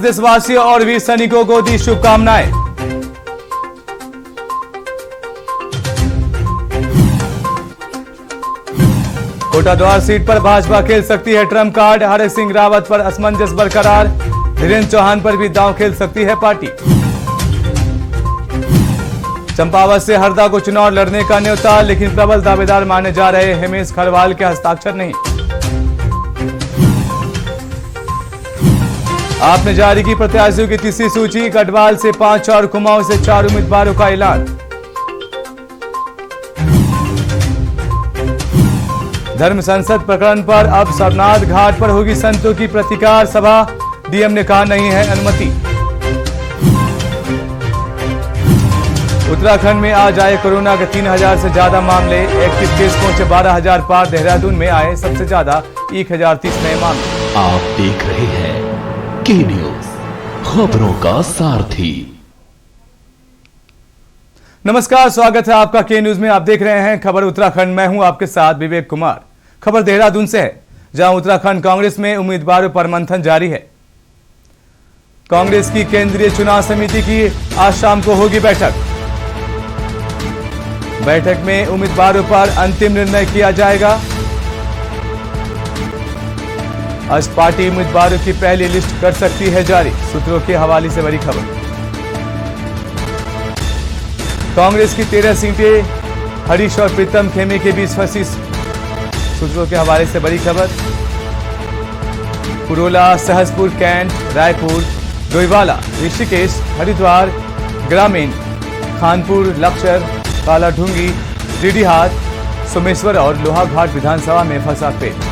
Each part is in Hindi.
देशवासियों और वीर सैनिकों को दी शुभकामनाएं। कोटाद्वार सीट पर भाजपा खेल सकती है ट्रम्प कार्ड। हरीश सिंह रावत पर असमंजस बरकरार। धीरेन्द्र चौहान पर भी दांव खेल सकती है पार्टी। चंपावत से हरदा को चुनाव लड़ने का न्योता, लेकिन प्रबल दावेदार माने जा रहे हेमेश खरवाल के हस्ताक्षर नहीं। आपने जारी की प्रत्याशियों की तीसरी सूची। गढ़वाल से 5 और कुमाऊं से 4 उम्मीदवारों का ऐलान। धर्म संसद प्रकरण पर अब सरनाथ घाट पर होगी संतों की प्रतिकार सभा। डीएम ने कहा नहीं है अनुमति। उत्तराखंड में आज आए कोरोना के 3000 से ज्यादा मामले। एक्टिव केस पहुंचे 12000 पार। देहरादून में आए सबसे ज्यादा 1030 नए मामले। आप देख रहे हैं के न्यूज, खबरों का सारथी। नमस्कार, स्वागत है आपका के न्यूज में। आप देख रहे हैं खबर उत्तराखंड। मैं हूं आपके साथ विवेक कुमार। खबर देहरादून से है, जहां उत्तराखंड कांग्रेस में उम्मीदवारों पर मंथन जारी है। कांग्रेस की केंद्रीय चुनाव समिति की आज शाम को होगी बैठक। बैठक में उम्मीदवारों पर अंतिम निर्णय किया जाएगा। आज पार्टी उम्मीदवारों की पहली लिस्ट कर सकती है जारी। सूत्रों के हवाले से बड़ी खबर। कांग्रेस की 13 सीटें हरीश और प्रीतम खेमे के बीच फंसी। सूत्रों के हवाले से बड़ी खबर। पुरोला, सहसपुर, कैंट, रायपुर, डोईवाला, ऋषिकेश, हरिद्वार ग्रामीण, खानपुर, लक्सर, कालाढूंगी, डीडीहाट, सोमेश्वर और लोहाघाट विधानसभा में फंसा पेच।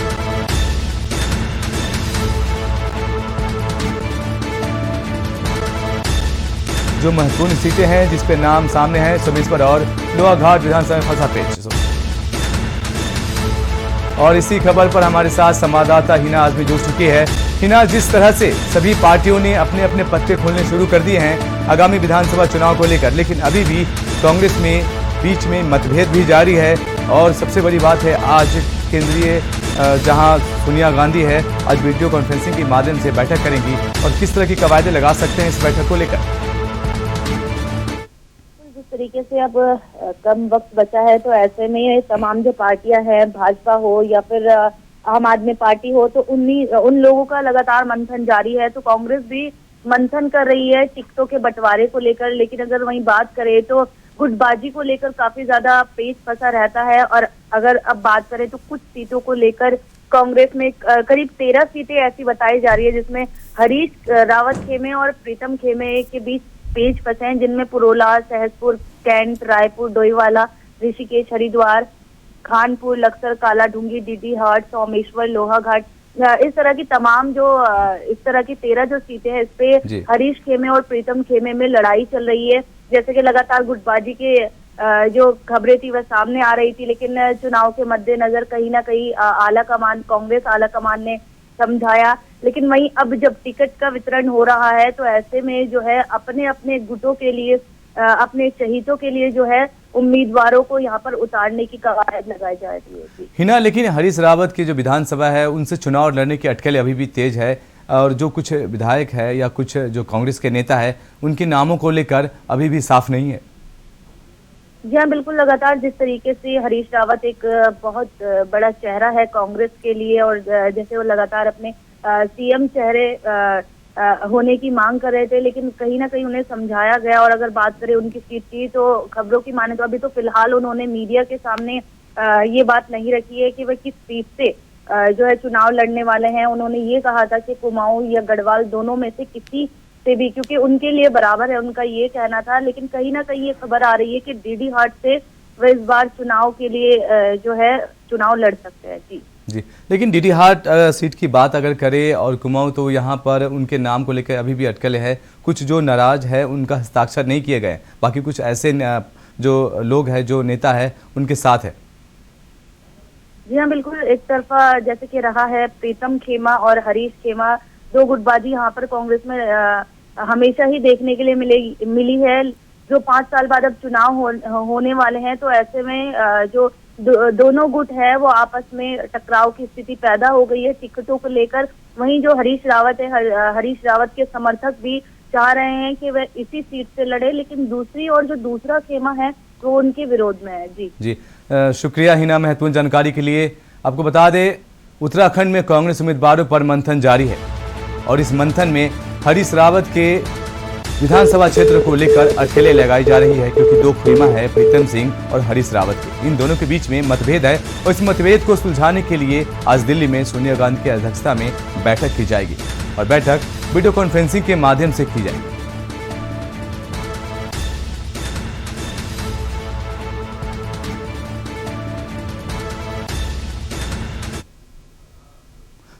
जो महत्वपूर्ण सीटें हैं जिस पे नाम सामने हैं, सोमेश्वर और लोहाघाट विधानसभा में फंसा पेच। और इसी खबर पर हमारे साथ संवाददाता हिना आजमी जुड़ चुकी है। हिना, जिस तरह से सभी पार्टियों ने अपने अपने पत्ते खोलने शुरू कर दिए हैं आगामी विधानसभा चुनाव को लेकर, लेकिन अभी भी कांग्रेस में बीच में मतभेद भी जारी है। और सबसे बड़ी बात है, आज केंद्रीय जहां सोनिया गांधी है, आज वीडियो कॉन्फ्रेंसिंग के माध्यम से बैठक करेंगी। और किस तरह की कवायदे लगा सकते हैं इस बैठक को लेकर? जिस तरीके से अब कम वक्त बचा है, तो ऐसे में तमाम जो पार्टियां हैं, भाजपा हो या फिर आम आदमी पार्टी हो, तो उन लोगों का लगातार मंथन जारी है। तो कांग्रेस भी मंथन कर रही है टिकटों के बंटवारे को लेकर। लेकिन अगर वहीं बात करें तो गुटबाजी को लेकर काफी ज्यादा पेच फंसा रहता है। और अगर अब बात करें तो कुछ सीटों को लेकर कांग्रेस में करीब 13 सीटें ऐसी बताई जा रही है जिसमें हरीश रावत खेमे और प्रीतम खेमे के बीच पेच फंसे हैं, जिनमें पुरोला, सहसपुर, कैंट, रायपुर, डोईवाला, ऋषिकेश, हरिद्वार, खानपुर, लक्सर, कालाढूंगी, डीडीहाट, सोमेश्वर, लोहाघाट, इस तरह की तमाम जो इस तरह की 13 जो सीटें हैं, इस पे हरीश खेमे और प्रीतम खेमे में लड़ाई चल रही है। जैसे कि लगातार गुटबाजी के जो खबरें थी वह सामने आ रही थी, लेकिन चुनाव के मद्देनजर कहीं ना कहीं कांग्रेस आला कमान ने समझाया। लेकिन वहीं अब जब टिकट का वितरण हो रहा है, तो ऐसे में जो है अपने अपने गुटों के लिए, अपने चहीतों के लिए जो है उम्मीदवारों को यहाँ पर उतारने की कवायद लगाई जा रही है। हिना, लेकिन हरीश रावत की जो विधानसभा है, उनसे चुनाव लड़ने की अटकलें अभी भी तेज है। और जो कुछ विधायक है या कुछ जो कांग्रेस के नेता है, उनके नामों को लेकर अभी भी साफ नहीं है। जी हाँ, बिल्कुल। लगातार जिस तरीके से हरीश रावत एक बहुत बड़ा चेहरा है कांग्रेस के लिए, और जैसे वो लगातार अपने सीएम चेहरे होने की मांग कर रहे थे, लेकिन कहीं ना कहीं उन्हें समझाया गया। और अगर बात करें उनकी सीट की, तो खबरों की माने तो अभी तो फिलहाल उन्होंने मीडिया के सामने ये बात नहीं रखी है कि वह किस सीट से जो है चुनाव लड़ने वाले हैं। उन्होंने ये कहा था कि कुमाऊं या गढ़वाल दोनों में से किसी से भी, क्योंकि उनके लिए बराबर है, उनका ये कहना था। लेकिन कहीं ना कहीं ये खबर आ रही है कि डीडीहाट से वह इस बार चुनाव के लिए जो है चुनाव लड़ सकते हैं। जी, लेकिन डीडीहाट सीट की बात अगर करें और कुमाऊं, तो यहाँ पर उनके नाम को लेकर अभी भी अटकलें है। कुछ जो नाराज है उनका हस्ताक्षर नहीं किए गए, बाकी कुछ ऐसे जो लोग हैं, जो नेता है, उनके साथ है। जी हाँ, बिल्कुल। एक तरफा जैसे कि रहा है प्रीतम खेमा और हरीश खेमा, दो गुटबाजी यहाँ पर कांग्रेस में हमेशा ही देखने के लिए मिली है। जो 5 साल बाद अब चुनाव होने वाले हैं, तो ऐसे में जो दोनों गुट है वो आपस में टकराव की स्थिति पैदा हो गई है टिकटों को लेकर। वहीं जो हरीश रावत है, हरीश रावत के समर्थक भी चाह रहे हैं कि वह इसी सीट से लड़े, लेकिन दूसरी ओर जो दूसरा खेमा है वो उनके विरोध में है। जी शुक्रिया हिना, महत्वपूर्ण जानकारी के लिए। आपको बता दें, उत्तराखंड में कांग्रेस उम्मीदवारों पर मंथन जारी है और इस मंथन में हरीश रावत के विधानसभा क्षेत्र को लेकर अकेले लगाई जा रही है, क्योंकि दो खेमा है, प्रीतम सिंह और हरीश रावत के। इन दोनों के बीच में मतभेद है और इस मतभेद को सुलझाने के लिए आज दिल्ली में सोनिया गांधी की अध्यक्षता में बैठक की जाएगी और बैठक वीडियो कॉन्फ्रेंसिंग के माध्यम से की जाएगी।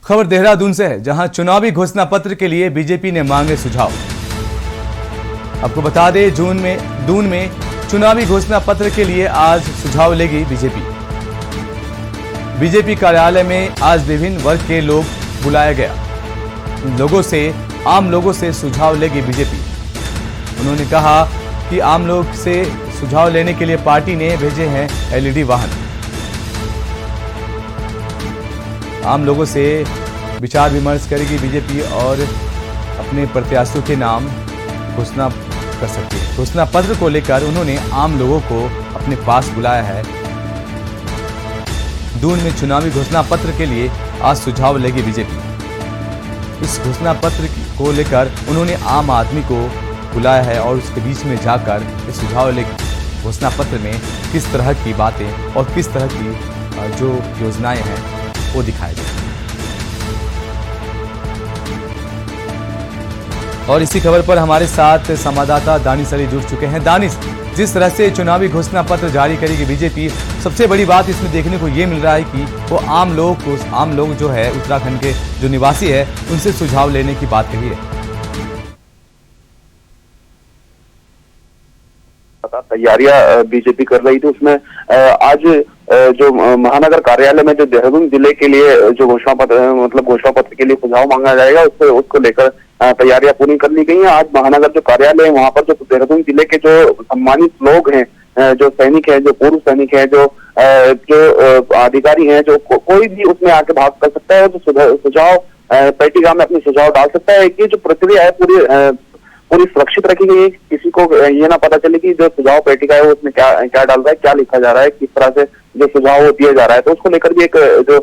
खबर देहरादून से है, जहां चुनावी घोषणा पत्र के लिए बीजेपी ने मांगे सुझाव। आपको बता दें, दून में चुनावी घोषणा पत्र के लिए आज सुझाव लेगी बीजेपी। बीजेपी कार्यालय में आज विभिन्न वर्ग के लोग बुलाया गया। आम लोगों से सुझाव लेगी बीजेपी। उन्होंने कहा कि आम लोग से सुझाव लेने के लिए पार्टी ने भेजे हैं एलईडी वाहन। आम लोगों से विचार विमर्श करेगी बीजेपी और अपने प्रत्याशियों के नाम घोषणा कर सकती है। घोषणा पत्र को लेकर उन्होंने आम लोगों को अपने पास बुलाया है। दून में चुनावी घोषणा पत्र के लिए आज सुझाव लेगी बीजेपी। इस घोषणा पत्र को लेकर उन्होंने आम आदमी को बुलाया है और उसके बीच में जाकर इस सुझाव लेगी। घोषणा पत्र में किस तरह की बातें और किस तरह की जो योजनाएं हैं वो दिखाए गए। और इसी खबर पर हमारे साथ संवाददाता दानिश अली जुड़ चुके हैं। दानिश, जिस तरह से चुनावी घोषणा पत्र जारी करेगी बीजेपी, सबसे बड़ी बात इसमें देखने को ये मिल रहा है कि वो आम लोग जो है उत्तराखंड के जो निवासी है उनसे सुझाव लेने की बात कही है। तैयारियां बीजेपी कर रही थी, उसमें आज जो महानगर कार्यालय में जो देहरादून जिले के लिए जो घोषणा पत्र के लिए सुझाव मांगा जाएगा, उसको लेकर तैयारियां पूरी कर ली गई हैं। आज महानगर जो कार्यालय है वहां पर जो देहरादून जिले के जो सम्मानित लोग हैं, जो सैनिक हैं, जो पूर्व सैनिक हैं, जो अधिकारी हैं, जो कोई भी उसमें आके भाग कर सकता है, जो सुझाव पेटिका में अपने सुझाव डाल सकता है। ये जो प्रक्रिया है पूरी सुरक्षित रखी गई है। किसी को ये ना पता चले कि जो सुझाव पेटिका है वो उसमें क्या डाल रहा है, क्या लिखा जा रहा है, किस तरह से जो सुझाव वो दिया जा रहा है। तो उसको लेकर भी एक जो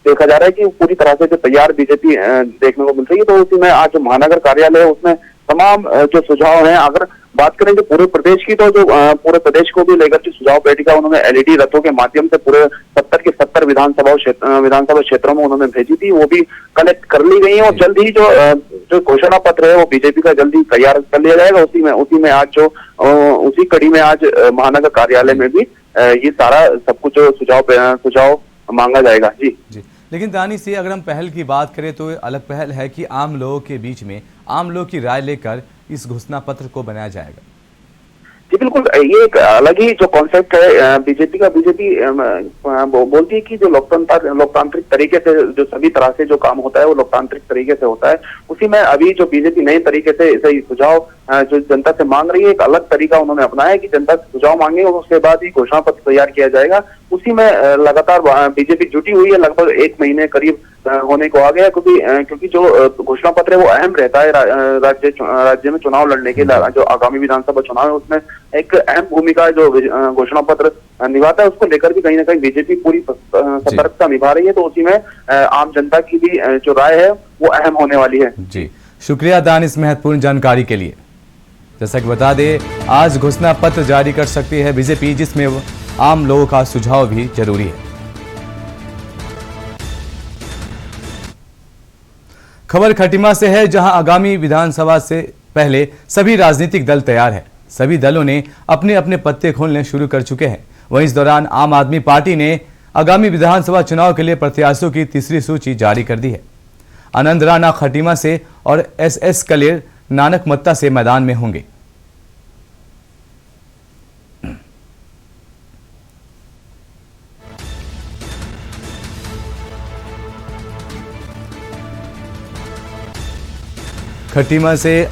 देखा जा रहा है कि पूरी तरह से जो तैयार बीजेपी देखने को मिल रही है। तो उसी में आज जो महानगर कार्यालय है उसमें तमाम जो सुझाव हैं, अगर बात करें जो पूरे प्रदेश की, तो जो पूरे प्रदेश को भी लेकर जो सुझाव पेटिका उन्होंने एलईडी रथों के माध्यम से पूरे 70 के 70 विधानसभा क्षेत्रों में उन्होंने भेजी थी, वो भी कलेक्ट कर ली गई है। और जल्द ही जो घोषणा पत्र है वो बीजेपी का जल्दी तैयार कर लिया जाएगा। उसी में आज उसी कड़ी में आज महानगर कार्यालय में भी ये सारा सब कुछ सुझाव मांगा जाएगा। जी, लेकिन दानिश से अगर हम पहल की बात करें तो अलग पहल है कि आम लोगों के बीच में आम लोग की राय लेकर इस घोषणा पत्र को बनाया जाएगा। जी बिल्कुल, ये एक अलग ही जो कॉन्सेप्ट है बीजेपी का। बीजेपी बोलती है कि जो लोकतांत्रिक तरीके से जो सभी तरह से जो काम होता है वो लोकतांत्रिक तरीके से होता है। उसी में अभी जो बीजेपी नए तरीके से सुझाव जो जनता से मांग रही है, एक अलग तरीका उन्होंने अपनाया है कि जनता से सुझाव मांगे और उसके बाद ही घोषणा पत्र तैयार किया जाएगा। उसी में लगातार बीजेपी जुटी हुई है, लगभग 1 महीने करीब होने को आ गया, क्योंकि जो घोषणा पत्र है वो अहम रहता है राज्य में चुनाव लड़ने के लिए। जो आगामी विधानसभा चुनाव है उसमें एक अहम भूमिका जो घोषणा पत्र निभाता है, उसको लेकर भी कहीं ना कहीं बीजेपी पूरी सतर्कता निभा रही है। तो उसी में आम जनता की भी जो राय है वो अहम होने वाली है। जी, शुक्रिया दानिश, महत्वपूर्ण जानकारी के लिए। जैसा कि बता दें, आज घोषणा पत्र जारी कर सकती है बीजेपी, जिसमें आम लोगों का सुझाव भी जरूरी है। खबर खटीमा से है, जहां आगामी विधानसभा से पहले सभी राजनीतिक दल तैयार हैं। सभी दलों ने अपने अपने पत्ते खोलने शुरू कर चुके हैं। वहीं इस दौरान आम आदमी पार्टी ने आगामी विधानसभा चुनाव के लिए प्रत्याशियों की तीसरी सूची जारी कर दी है। आनंद राणा खटीमा से और SS कलेर नानक मत्ता से मैदान में होंगे। खटीमा से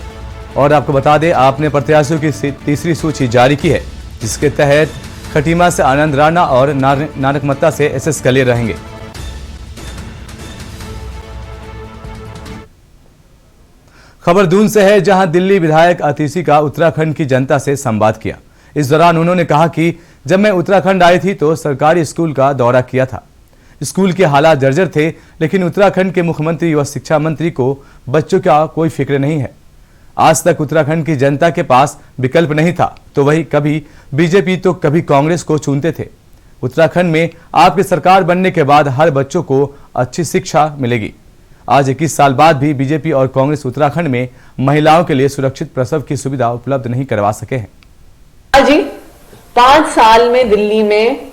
और आपको बता दें, आपने प्रत्याशियों की तीसरी सूची जारी की है, जिसके तहत खटीमा से आनंद राणा और नानकमत्ता से एसएस कलेर रहेंगे। खबर दून से है, जहां दिल्ली विधायक अतिशी का उत्तराखंड की जनता से संवाद किया। इस दौरान उन्होंने कहा कि जब मैं उत्तराखंड आई थी तो सरकारी स्कूल का दौरा किया था। स्कूल के हालात जर्जर थे, लेकिन उत्तराखंड के मुख्यमंत्री व शिक्षा मंत्री को बच्चों का कोई फिक्र नहीं है। आज तक उत्तराखंड की जनता के पास विकल्प नहीं था, तो वही कभी बीजेपी तो कभी कांग्रेस को चुनते थे। उत्तराखंड में आपकी सरकार बनने के बाद हर बच्चों को अच्छी शिक्षा मिलेगी। आज 21 साल बाद भी बीजेपी और कांग्रेस उत्तराखंड में महिलाओं के लिए सुरक्षित प्रसव की सुविधा उपलब्ध नहीं करवा सके हैं। जी 5 साल में दिल्ली में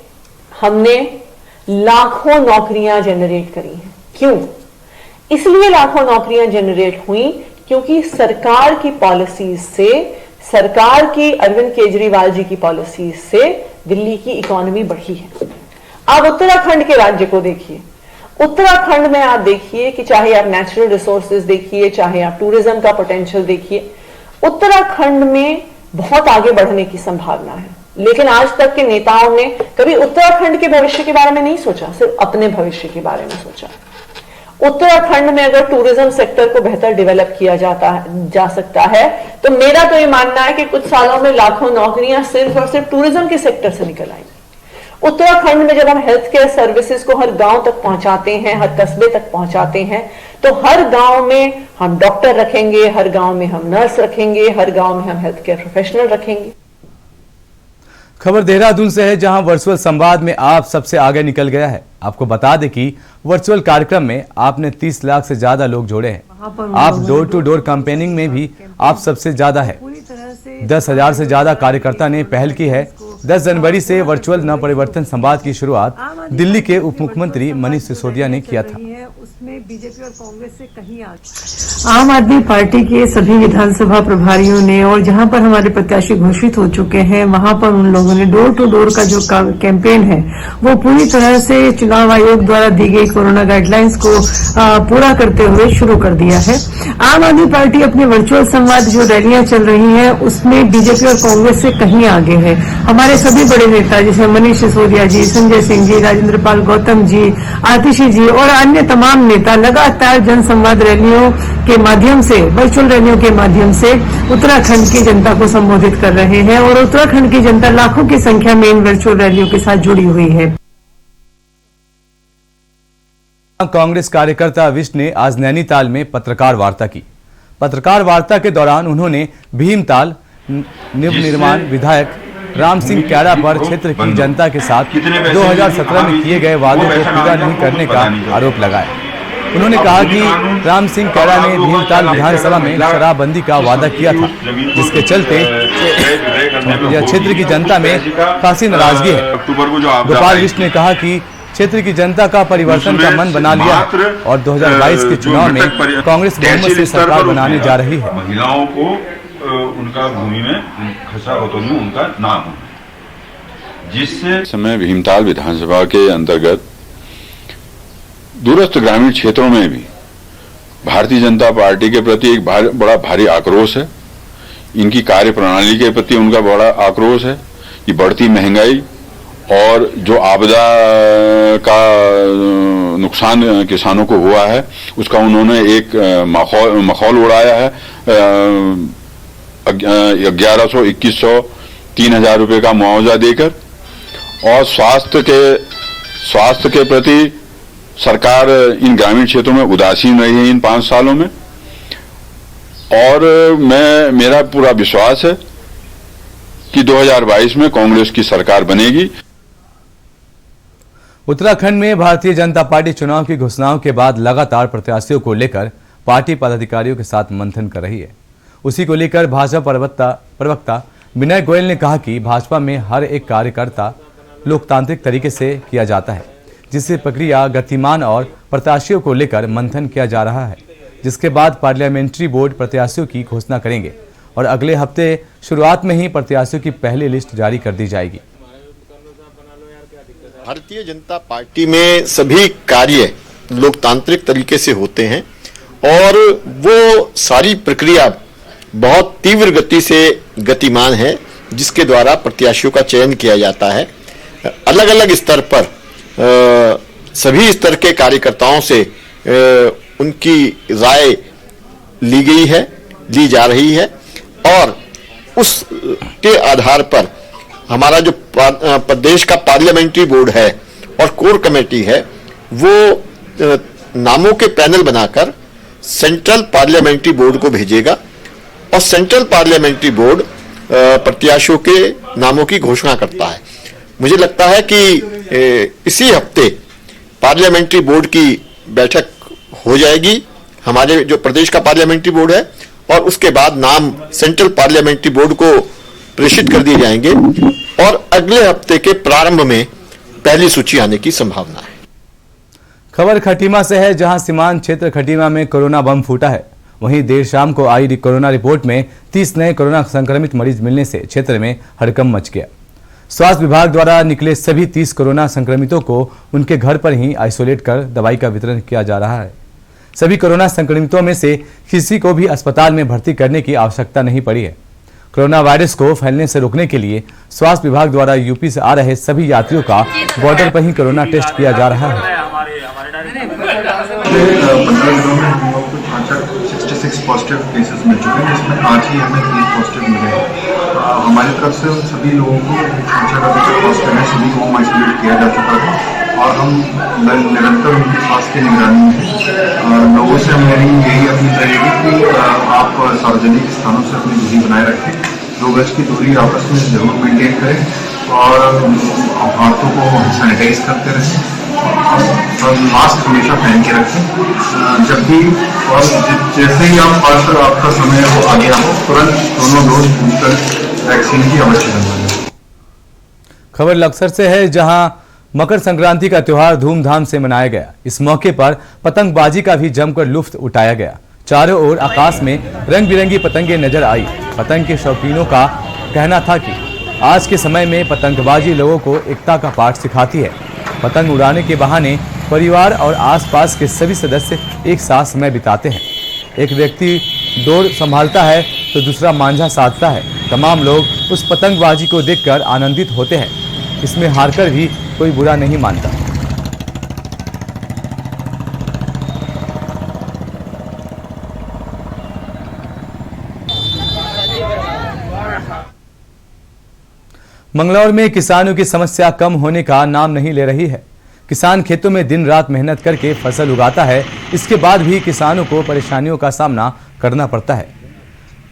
हमने लाखों नौकरियां जनरेट करी हैं। क्यों? इसलिए लाखों नौकरियां जनरेट हुई क्योंकि सरकार की पॉलिसीज से, सरकार की अरविंद केजरीवाल जी की पॉलिसीज से दिल्ली की इकोनॉमी बढ़ी है। आप उत्तराखंड के राज्य को देखिए। उत्तराखंड में आप देखिए कि चाहे आप नेचुरल रिसोर्सेज देखिए, चाहे आप टूरिज्म का पोटेंशियल देखिए, उत्तराखंड में बहुत आगे बढ़ने की संभावना है। लेकिन आज तक के नेताओं ने कभी उत्तराखंड के भविष्य के बारे में नहीं सोचा, सिर्फ अपने भविष्य के बारे में सोचा। उत्तराखंड में अगर टूरिज्म सेक्टर को बेहतर डेवलप किया जा सकता है, तो मेरा तो ये मानना है कि कुछ सालों में लाखों नौकरियां सिर्फ और सिर्फ टूरिज्म के सेक्टर से निकल आएंगी। उत्तराखंड में जब हम हेल्थ केयर सर्विसेज को हर गांव तक पहुंचाते हैं, हर कस्बे तक पहुंचाते हैं, तो हर गांव में हम डॉक्टर रखेंगे, हर गांव में हम नर्स रखेंगे, हर गांव में हम हेल्थ केयर प्रोफेशनल रखेंगे। खबर देहरादून से है, जहां वर्चुअल संवाद में आप सबसे आगे निकल गया है। आपको बता दें कि वर्चुअल कार्यक्रम में आपने 30 लाख से ज्यादा लोग जोड़े हैं। आप डोर टू डोर कैंपेनिंग में भी आप सबसे ज्यादा है। 10,000 से ज्यादा कार्यकर्ता ने पहल की है। 10 जनवरी से वर्चुअल नवपरिवर्तन संवाद की शुरुआत दिल्ली के उप मुख्यमंत्री मनीष सिसोदिया ने किया था। उसमें बीजेपी और कांग्रेस से कहीं आगे आम आदमी पार्टी के सभी विधानसभा प्रभारियों ने, और जहां पर हमारे प्रत्याशी घोषित हो चुके हैं, वहां पर उन लोगों ने डोर टू डोर का जो कैंपेन है वो पूरी तरह से चुनाव आयोग द्वारा दी गई कोरोना गाइडलाइंस को पूरा करते हुए शुरू कर दिया है। आम आदमी पार्टी अपने वर्चुअल संवाद जो रैलियां चल रही हैं उसमें बीजेपी और कांग्रेस से कहीं आगे है। हमारे सभी बड़े नेता जैसे मनीष सिसोदिया जी, संजय सिंह जी, राजेंद्र पाल गौतम जी, आतिशी जी और अन्य तमाम नेता लगातार जनसंवाद रैलियों के माध्यम से, वर्चुअल रैलियों के माध्यम से उत्तराखंड की जनता को संबोधित कर रहे हैं, और उत्तराखंड की जनता लाखों की संख्या में इन वर्चुअल रैलियों के साथ जुड़ी हुई है। कांग्रेस कार्यकर्ता विष्ट ने आज नैनीताल में पत्रकार वार्ता की। पत्रकार वार्ता के दौरान उन्होंने भीमताल नवनिर्माण विधायक राम सिंह कैरा पर क्षेत्र की जनता के साथ 2017 में किए गए वादों को पूरा नहीं करने का आरोप लगाया। उन्होंने कहा कि राम सिंह कैरा ने भीमताल विधानसभा में शराबबंदी का वादा किया था, जिसके चलते क्षेत्र की जनता में खासी नाराजगी है। गोपाल विष्ट ने कहा कि क्षेत्र की जनता का परिवर्तन का मन बना लिया है और 2022 के चुनाव में कांग्रेस बहुमत से सरकार बनाने जा रही है। महिलाओं को उनका भूमि में खसरा होते हुए उनका नाम हो, जिससे समय भीमताल विधानसभा के अंतर्गत दूरस्थ ग्रामीण क्षेत्रों में भी भारतीय जनता पार्टी के प्रति एक बड़ा भारी आक्रोश है। इनकी कार्य प्रणाली के प्रति उनका बड़ा आक्रोश है कि बढ़ती महंगाई और जो आपदा का नुकसान किसानों को हुआ है उसका उन्होंने एक मखौल उड़ाया है। 1100, 2100, 3000 रुपए का मुआवजा देकर, और स्वास्थ्य के प्रति सरकार इन ग्रामीण क्षेत्रों में उदासीन रही है इन 5 सालों में। और मेरा पूरा विश्वास है कि 2022 में कांग्रेस की सरकार बनेगी। उत्तराखंड में भारतीय जनता पार्टी चुनाव की घोषणाओं के बाद लगातार प्रत्याशियों को लेकर पार्टी पदाधिकारियों के साथ मंथन कर रही है। उसी को लेकर भाजपा प्रवक्ता विनय गोयल ने कहा कि भाजपा में हर एक कार्यकर्ता लोकतांत्रिक तरीके से किया जाता है, जिससे प्रक्रिया गतिमान और प्रत्याशियों को लेकर मंथन किया जा रहा है, जिसके बाद पार्लियामेंट्री बोर्ड प्रत्याशियों की घोषणा करेंगे और अगले हफ्ते शुरुआत में ही प्रत्याशियों की पहली लिस्ट जारी कर दी जाएगी। भारतीय जनता पार्टी में सभी कार्य लोकतांत्रिक तरीके से होते हैं और वो सारी प्रक्रिया बहुत तीव्र गति से गतिमान है, जिसके द्वारा प्रत्याशियों का चयन किया जाता है। अलग अलग स्तर पर सभी स्तर के कार्यकर्ताओं से उनकी राय ली गई है, ली जा रही है और उसके आधार पर हमारा जो प्रदेश का पार्लियामेंट्री बोर्ड है और कोर कमेटी है वो नामों के पैनल बनाकर सेंट्रल पार्लियामेंट्री बोर्ड को भेजेगा और सेंट्रल पार्लियामेंट्री बोर्ड प्रत्याशियों के नामों की घोषणा करता है। मुझे लगता है कि इसी हफ्ते पार्लियामेंट्री बोर्ड की बैठक हो जाएगी, हमारे जो प्रदेश का पार्लियामेंट्री बोर्ड है, और उसके बाद नाम सेंट्रल पार्लियामेंट्री बोर्ड को प्रेषित कर दिए जाएंगे और अगले हफ्ते के प्रारंभ में पहली सूची आने की संभावना है। खबर खटीमा से है, जहां सीमांत क्षेत्र खटीमा में कोरोना बम फूटा है। वहीं देर शाम को आई कोरोना रिपोर्ट में 30 नए कोरोना संक्रमित मरीज मिलने से क्षेत्र में हड़कंप मच गया। स्वास्थ्य विभाग द्वारा निकले सभी 30 कोरोना संक्रमितों को उनके घर पर ही आइसोलेट कर दवाई का वितरण किया जा रहा है। सभी कोरोना संक्रमितों में से किसी को भी अस्पताल में भर्ती करने की आवश्यकता नहीं पड़ी है। कोरोना वायरस को फैलने से रोकने के लिए स्वास्थ्य विभाग द्वारा यूपी से आ रहे सभी यात्रियों का बॉर्डर पर ही कोरोना टेस्ट किया जा रहा है। 66 पॉजिटिव केसेस मिल चुके हैं, जिसमें आज ही हमें 30 पॉजिटिव मिले हैं। हमारी तरफ से उन सभी लोगों को 66 पॉजिटिव है, सभी को होम आइसोलेट किया जा चुका था और हम निरंतर उनके स्वास्थ्य की निगरानी में लोगों से मेरी यही अपील रहेगी कि आप सार्वजनिक स्थानों से अपनी दूरी बनाए रखें, 2 गज की दूरी आपस में जरूर मेंटेन करें और हाथों को सैनिटाइज करते रहें और मास्क हमेशा पहन के रखें। जब भी और जैसे ही आपका समय हो आ गया हो, तुरंत दोनों डोज बूस्टर वैक्सीन की अवश्य लगवाएं। खबर लक्सर से है, जहां मकर संक्रांति का त्योहार धूमधाम से मनाया गया। इस मौके पर पतंगबाजी का भी जमकर लुत्फ उठाया गया। चारों ओर आकाश में रंग बिरंगी पतंगें नजर आई। पतंग के शौकीनों का कहना था कि आज के समय में पतंगबाजी लोगों को एकता का पाठ सिखाती है। पतंग उड़ाने के बहाने परिवार और आसपास के सभी सदस्य एक साथ समय बिताते हैं। एक व्यक्ति डोर संभालता है तो दूसरा मांझा साधता है। तमाम लोग उस पतंगबाजी को देखकर आनंदित होते हैं। इसमें हारकर भी कोई बुरा नहीं मानता। मंगलौर में किसानों की समस्या कम होने का नाम नहीं ले रही है। किसान खेतों में दिन रात मेहनत करके फसल उगाता है, इसके बाद भी किसानों को परेशानियों का सामना करना पड़ता है।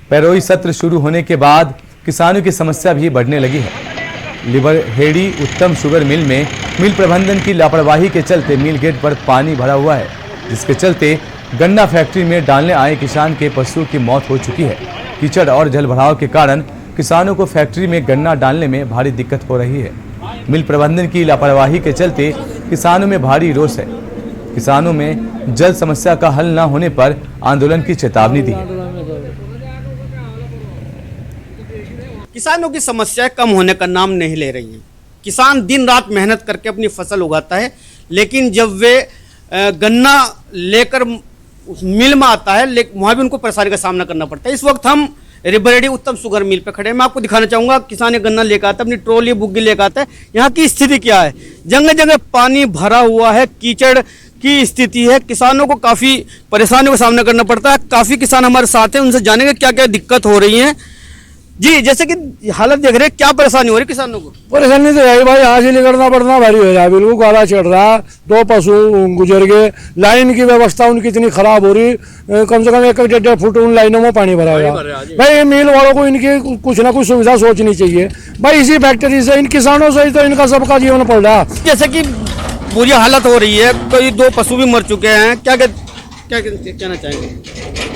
पैरोई सत्र शुरू होने के बाद किसानों की समस्या भी बढ़ने लगी है। लिबरहेड़ी उत्तम शुगर मिल में मिल प्रबंधन की लापरवाही के चलते मिल गेट पर पानी भरा हुआ है, जिसके चलते गन्ना फैक्ट्री में डालने आए किसान के पशुओं की मौत हो चुकी है। कीचड़ और जलभराव के कारण किसानों को फैक्ट्री में गन्ना डालने में भारी दिक्कत हो रही है। मिल प्रबंधन की लापरवाही के चलते किसानों में भारी रोष है। किसानों में जल समस्या का हल न होने पर आंदोलन की चेतावनी दी है। किसानों की समस्याएं कम होने का नाम नहीं ले रही हैं। किसान दिन रात मेहनत करके अपनी फसल उगाता है, लेकिन जब वे गन्ना लेकर मिल में आता है, वहाँ भी उनको परेशानी का सामना करना पड़ता है। इस वक्त हम रिबरेडी उत्तम शुगर मिल पे खड़े हैं। मैं आपको दिखाना चाहूँगा, किसान गन्ना लेकर आता है, अपनी ट्रॉली बुग्गी लेकर आता है। यहाँ की स्थिति क्या है? जगह जगह पानी भरा हुआ है, कीचड़ की स्थिति है। किसानों को काफ़ी परेशानियों का सामना करना पड़ता है। काफ़ी किसान हमारे साथ हैं, उनसे जानेंगे क्या क्या दिक्कत हो रही है। जी, जैसे कि हालत देख रहे हैं, क्या परेशानी हो रही है किसानों को? परेशानी तो है भाई, यहाँ से निकलना पड़ना भारी हो रहा है, बिल्कुल काला चढ़ रहा। 2 पशु गुजर गए। लाइन की व्यवस्था उनकी इतनी खराब हो रही, कम से कम 1-1.5 फुट उन लाइनों में पानी भरा हुआ। भाई मिल वालों को इनकी कुछ ना कुछ सुविधा सोचनी चाहिए भाई। इसी फैक्ट्री से इन किसानों से ही तो इनका सबका जीवन पड़ रहा। जैसे कि बुरी हालत हो रही है, कोई 2 पशु भी मर चुके हैं, क्या कहना चाहेंगे?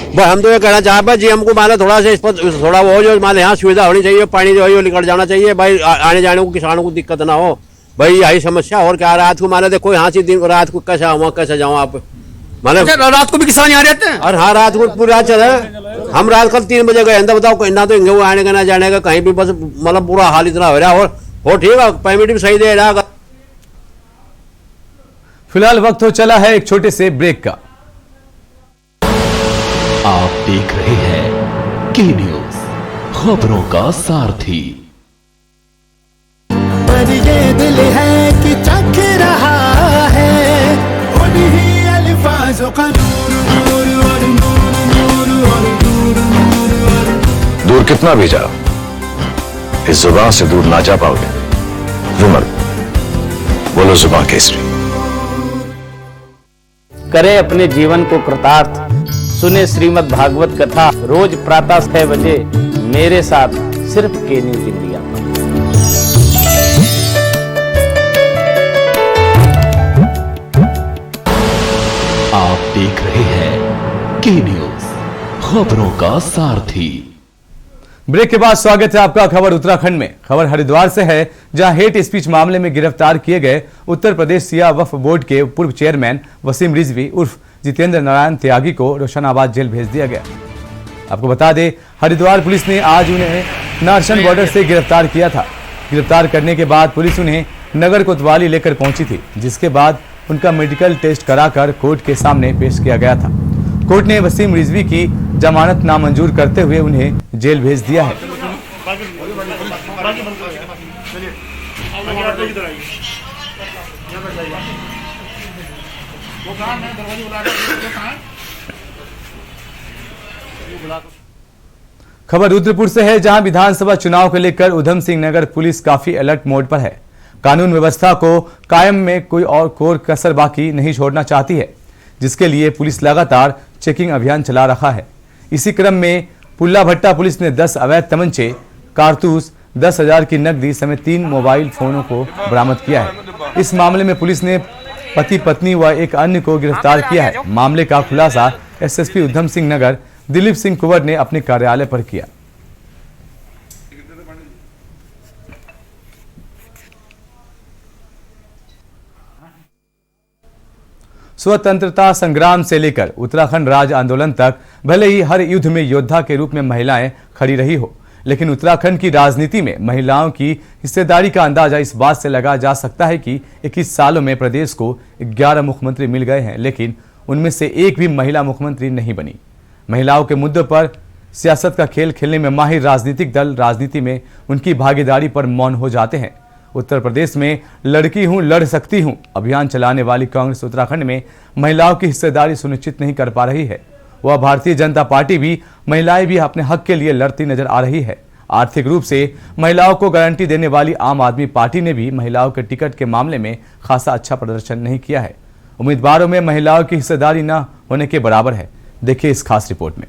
भाई हम तो ये कहना चाहते हैं जी, हमको माने थोड़ा सा इस पर थोड़ा वो जो माने यहाँ सुविधा होनी चाहिए, पानी जो है वो निकल जाना चाहिए भाई, आने जाने को किसानों को दिक्कत ना हो भाई, यही समस्या। और क्या रात को माने देखो यहाँ से दिन रात को कैसे आऊँ कैसे जाऊँ आप माने? रात को भी किसान यहाँ रहते हैं? और हाँ, रात को पूरी रात चले। हम रात कल 3 बजे गए, बताओ कहना तो इंगे वो आने का ना जाने का कहीं भी, बस मतलब पूरा हाल इतना हो रहा है। और ठीक है, पेमेंट भी सही दे रहा। फिलहाल वक्त हो चला है एक छोटे से ब्रेक का। आप देख रहे हैं के न्यूज, खबरों का सारथी। ये दिल है कि चख रहा है उन्हीं अल्फाजों का नूर नूर और नूर नूर और नूर नूर और दूर कितना भी जाओ, इस जुबान से दूर ना जा पाओगे। विमल, बोलो जुबान केसरी। करें अपने जीवन को कृतार्थ, सुने श्रीमद् भागवत कथा रोज प्रातः 6 बजे मेरे साथ सिर्फ के न्यूज इंडिया पर। आप देख रहे हैं के न्यूज, खबरों का सारथी। ब्रेक के बाद स्वागत है आपका। खबर उत्तराखंड में। खबर हरिद्वार से है, जहां हेट स्पीच मामले में गिरफ्तार किए गए उत्तर प्रदेश सिया वक्फ बोर्ड के पूर्व चेयरमैन वसीम रिजवी उर्फ जितेंद्र नारायण त्यागी को रोशनाबाद जेल भेज दिया गया। आपको बता दें, हरिद्वार पुलिस ने आज उन्हें नारसन बॉर्डर से गिरफ्तार किया था। गिरफ्तार करने के बाद पुलिस उन्हें नगर कोतवाली लेकर पहुंची थी, जिसके बाद उनका मेडिकल टेस्ट कराकर कोर्ट के सामने पेश किया गया था। कोर्ट ने वसीम रिजवी की जमानत नामंजूर करते हुए उन्हें जेल भेज दिया है। खबर रुद्रपुर से है, जहां विधानसभा चुनाव को लेकर उधम सिंह नगर पुलिस काफी अलर्ट मोड पर है। कानून व्यवस्था को कायम में कोई कसर बाकी नहीं छोड़ना चाहती है, जिसके लिए पुलिस लगातार चेकिंग अभियान चला रहा है। इसी क्रम में पुल्ला भट्टा पुलिस ने 10 अवैध तमंचे, कारतूस, 10,000 की नकदी समेत 3 मोबाइल फोनों को बरामद किया है। इस मामले में पुलिस ने पति पत्नी व एक अन्य को गिरफ्तार किया है। मामले का खुलासा एसएसपी उधम सिंह नगर दिलीप सिंह कुंवर ने अपने कार्यालय पर किया। स्वतंत्रता संग्राम से लेकर उत्तराखंड राज्य आंदोलन तक भले ही हर युद्ध में योद्धा के रूप में महिलाएं खड़ी रही हो, लेकिन उत्तराखंड की राजनीति में महिलाओं की हिस्सेदारी का अंदाजा इस बात से लगाया जा सकता है कि 21 सालों में प्रदेश को 11 मुख्यमंत्री मिल गए हैं, लेकिन उनमें से एक भी महिला मुख्यमंत्री नहीं बनी। महिलाओं के मुद्दों पर सियासत का खेल खेलने में माहिर राजनीतिक दल राजनीति में उनकी भागीदारी पर मौन हो जाते हैं। उत्तर प्रदेश में लड़की हूं लड़ सकती हूं अभियान चलाने वाली कांग्रेस उत्तराखंड में महिलाओं की हिस्सेदारी सुनिश्चित नहीं कर पा रही है। वह भारतीय जनता पार्टी भी महिलाएं भी अपने हक के लिए लड़ती नजर आ रही है। आर्थिक रूप से महिलाओं को गारंटी देने वाली आम आदमी पार्टी ने भी महिलाओं के टिकट के मामले में खासा अच्छा प्रदर्शन नहीं किया है। उम्मीदवारों में महिलाओं की हिस्सेदारी न होने के बराबर है। देखिए इस खास रिपोर्ट में।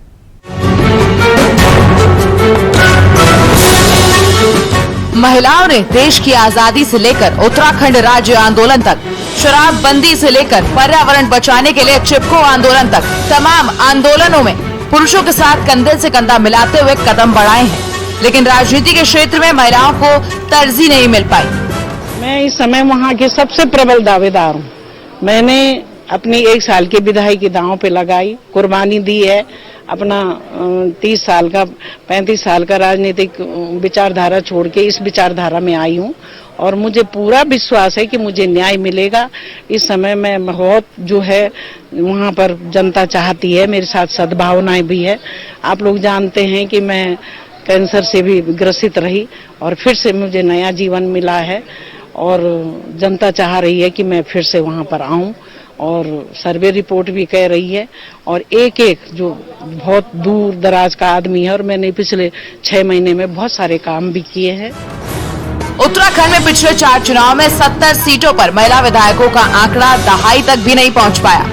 महिलाओं ने देश की आजादी से लेकर उत्तराखंड राज्य आंदोलन तक, शराबबंदी से लेकर पर्यावरण बचाने के लिए चिपको आंदोलन तक तमाम आंदोलनों में पुरुषों के साथ कंधे से कंधा मिलाते हुए कदम बढ़ाए हैं, लेकिन राजनीति के क्षेत्र में महिलाओं को तरजीह नहीं मिल पाई। मैं इस समय वहाँ के सबसे प्रबल दावेदार हूँ। मैंने अपनी 1 साल की विधायकी दांव पे लगाई, कुर्बानी दी है, अपना 30 साल का 35 साल का राजनीतिक विचारधारा छोड़ के इस विचारधारा में आई हूँ और मुझे पूरा विश्वास है कि मुझे न्याय मिलेगा। इस समय मैं बहुत जो है वहाँ पर जनता चाहती है, मेरे साथ सद्भावनाएं भी है। आप लोग जानते हैं कि मैं कैंसर से भी ग्रसित रही और फिर से मुझे नया जीवन मिला है और जनता चाह रही है कि मैं फिर से वहाँ पर आऊँ और सर्वे रिपोर्ट भी कह रही है और एक एक जो बहुत दूर दराज का आदमी है और मैंने पिछले 6 महीने में बहुत सारे काम भी किए हैं। उत्तराखंड में पिछले 4 चुनाव में 70 सीटों पर महिला विधायकों का आंकड़ा दहाई तक भी नहीं पहुंच पाया।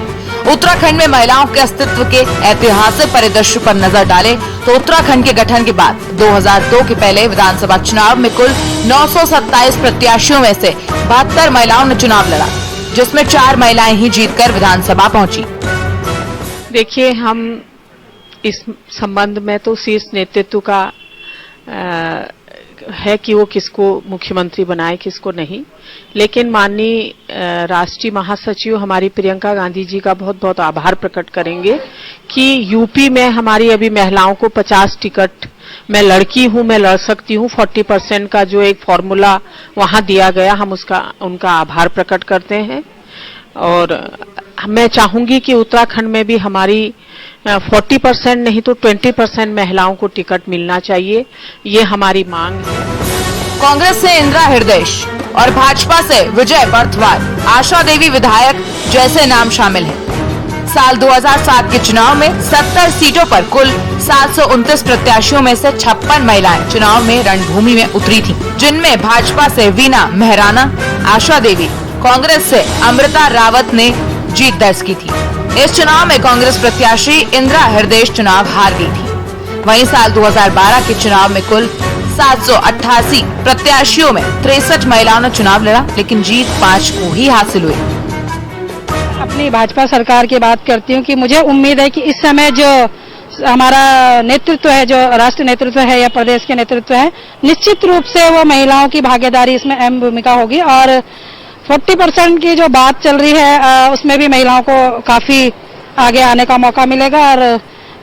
उत्तराखंड में महिलाओं के अस्तित्व के ऐतिहासिक परिदृश्य पर नजर डालें तो उत्तराखंड के गठन के बाद 2002 के पहले विधानसभा चुनाव में कुल 927 प्रत्याशियों में से 72 महिलाओं ने चुनाव लड़ा, जिसमें 4 महिलाएं ही जीतकर विधानसभा पहुंची। देखिए, हम इस संबंध में तो शीर्ष नेतृत्व का है कि वो किसको मुख्यमंत्री बनाए किसको नहीं, लेकिन माननीय राष्ट्रीय महासचिव हमारी प्रियंका गांधी जी का बहुत बहुत आभार प्रकट करेंगे कि यूपी में हमारी अभी महिलाओं को 50 टिकट, मैं लड़की हूं मैं लड़ सकती हूं, 40% का जो एक फॉर्मूला वहां दिया गया, हम उनका आभार प्रकट करते हैं। और मैं चाहूंगी कि उत्तराखंड में भी हमारी 40% नहीं तो 20% महिलाओं को टिकट मिलना चाहिए, ये हमारी मांग है। कांग्रेस से इंदिरा हृदयेश और भाजपा से विजय बर्थवाल, आशा देवी विधायक जैसे नाम शामिल हैं। साल 2007 के चुनाव में 70 सीटों पर कुल 729 प्रत्याशियों में से 56 महिलाएं चुनाव में रणभूमि में उतरी थीं, जिनमें भाजपा से वीना मेहराना, आशा देवी, कांग्रेस से अमृता रावत ने जीत दर्ज की थी। इस चुनाव में कांग्रेस प्रत्याशी इंदिरा हृदयेश चुनाव हार गई थी। वहीं साल 2012 के चुनाव में कुल 788 प्रत्याशियों में 63 महिलाओं ने चुनाव लड़ा, लेकिन जीत 5 को ही हासिल हुई। अपनी भाजपा सरकार की बात करती हूँ कि मुझे उम्मीद है कि इस समय जो हमारा नेतृत्व है, जो राष्ट्रीय नेतृत्व है या प्रदेश के नेतृत्व है, निश्चित रूप से वो महिलाओं की भागीदारी इसमें अहम भूमिका होगी और 40% की जो बात चल रही है उसमें भी महिलाओं को काफी आगे आने का मौका मिलेगा। और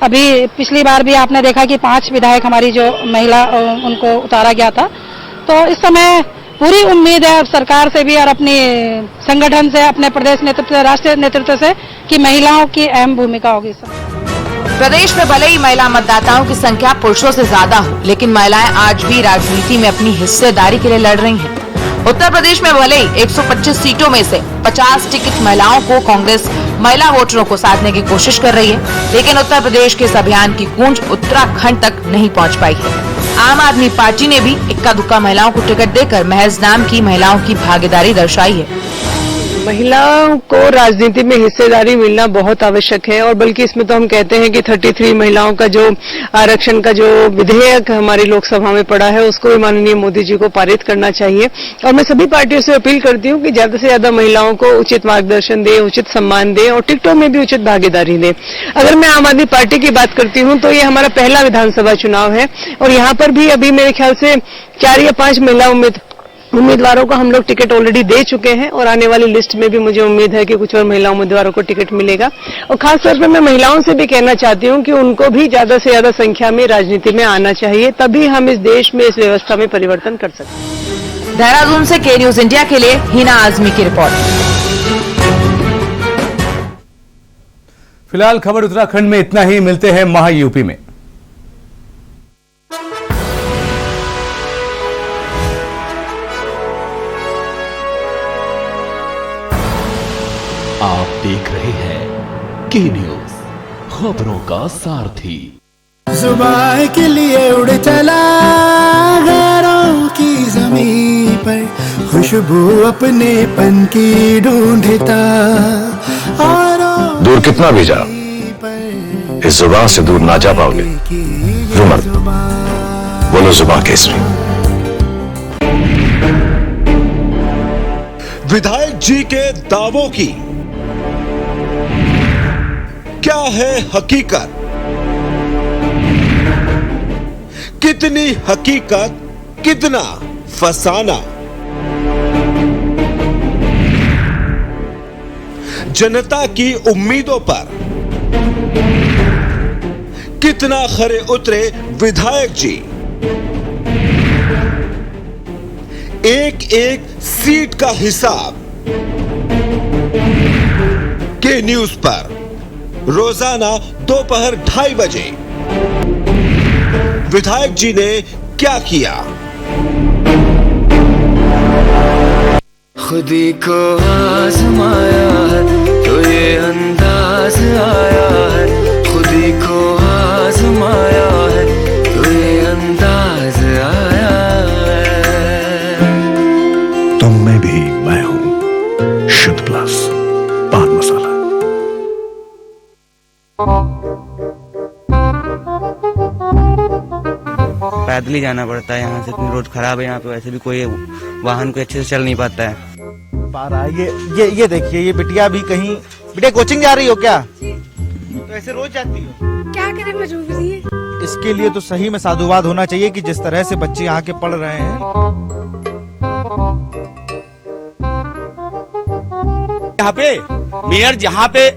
अभी पिछली बार भी आपने देखा कि 5 विधायक हमारी जो महिला उनको उतारा गया था। तो इस समय पूरी उम्मीद है सरकार से भी और अपनी संगठन से, अपने प्रदेश नेतृत्व, राष्ट्रीय नेतृत्व से कि महिलाओं की अहम भूमिका होगी। प्रदेश में भले ही महिला मतदाताओं की संख्या पुरुषों से ज्यादा हो, लेकिन महिलाएं आज भी राजनीति में अपनी हिस्सेदारी के लिए लड़ रही हैं। उत्तर प्रदेश में भले ही 125 सीटों में से 50 टिकट महिलाओं को कांग्रेस महिला वोटरों को साधने की कोशिश कर रही है, लेकिन उत्तर प्रदेश के इस अभियान की गूंज उत्तराखंड तक नहीं पहुंच पाई है। आम आदमी पार्टी ने भी इक्का दुक्का महिलाओं को टिकट देकर महज नाम की महिलाओं की भागीदारी दर्शाई है। महिलाओं को राजनीति में हिस्सेदारी मिलना बहुत आवश्यक है और बल्कि इसमें तो हम कहते हैं कि 33 महिलाओं का जो आरक्षण का जो विधेयक हमारी लोकसभा में पड़ा है उसको भी माननीय मोदी जी को पारित करना चाहिए। और मैं सभी पार्टियों से अपील करती हूँ कि ज्यादा से ज्यादा महिलाओं को उचित मार्गदर्शन दें, उचित सम्मान दें और टिकटों में भी उचित भागीदारी दें। अगर मैं आम आदमी पार्टी की बात करती हूँ तो ये हमारा पहला विधानसभा चुनाव है और यहाँ पर भी अभी मेरे ख्याल से 4 या 5 महिला उम्मीदवारों को हम लोग टिकट ऑलरेडी दे चुके हैं और आने वाली लिस्ट में भी मुझे उम्मीद है कि कुछ और महिला उम्मीदवारों को टिकट मिलेगा। और खासतौर पर मैं महिलाओं से भी कहना चाहती हूं कि उनको भी ज्यादा से ज्यादा संख्या में राजनीति में आना चाहिए, तभी हम इस देश में इस व्यवस्था में परिवर्तन कर सकते हैं। देहरादून से के न्यूज इंडिया के लिए हिना आजमी की रिपोर्ट। फिलहाल खबर उत्तराखंड में इतना ही। मिलते हैं महा यूपी में। आप देख रहे हैं के न्यूज, खबरों का सारथी। जुबान के लिए उड़ चला गैरों की जमीन पर, खुशबू अपने पन की ढूंढता और दूर कितना भी जाओ, इस जुबान से दूर ना जा पाओगे। रुमल, बोलो जुबान केसरी। विधायक जी के दावों की क्या है हकीकत? कितनी हकीकत, कितना फसाना? जनता की उम्मीदों पर कितना खरे उतरे विधायक जी? एक एक सीट का हिसाब के न्यूज पर रोजाना दोपहर 2:30 बजे विधायक जी ने क्या किया? खुदी को आजमाया है तो ये अंदाज आया है, खुदी को आजमाया है तो ये अंदाज आया है। तुम में भी मैं हूं, शुद्ध प्लस पान मसाला। पैदल ही जाना पड़ता है, यहाँ से इतनी रोड खराब है, यहाँ पे वैसे भी कोई वाहन को अच्छे से चल नहीं पाता है। ये देखिए, ये बिटिया भी कहीं, बिटिया कोचिंग जा रही हो क्या? तो ऐसे रोज जाती हो? क्या करें, मजबूरी है। इसके लिए तो सही में साधुवाद होना चाहिए कि जिस तरह से बच्चे यहाँ के पढ़ रहे हैं। यहाँ पे मेयर, जहाँ पे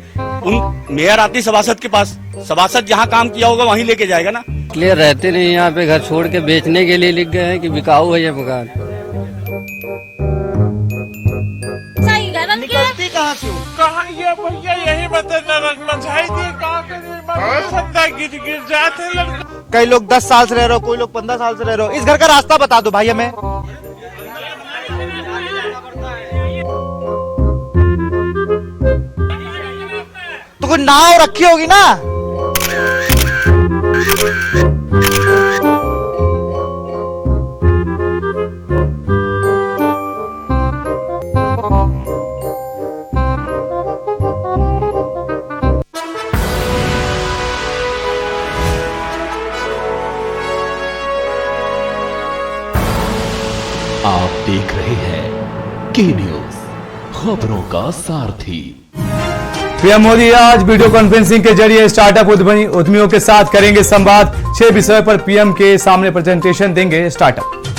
मेयर आती सभासद के पास, सभासद जहाँ काम किया होगा वहीं लेके जाएगा ना। क्लियर रहते नहीं, यहाँ पे घर छोड़ के बेचने के लिए लिख गए हैं कि बिकाऊ है ये मकान। निकलती कहाँ से हो? कहाँ ये भैया, यही बता रखना चाहिए। गिर जाते लड़का। कई लोग 10 साल से रह रहे हो, कोई लोग 15 साल से रह रहे हो। इस घर का रास्ता बता दो भाई हमें। कुछ नाव रखी होगी ना। आप देख रहे हैं के न्यूज, खबरों का सारथी। पीएम मोदी आज वीडियो कॉन्फ्रेंसिंग के जरिए स्टार्टअप उद्यमियों के साथ करेंगे संवाद। 6 विषयों पर पीएम के सामने प्रेजेंटेशन देंगे स्टार्टअप।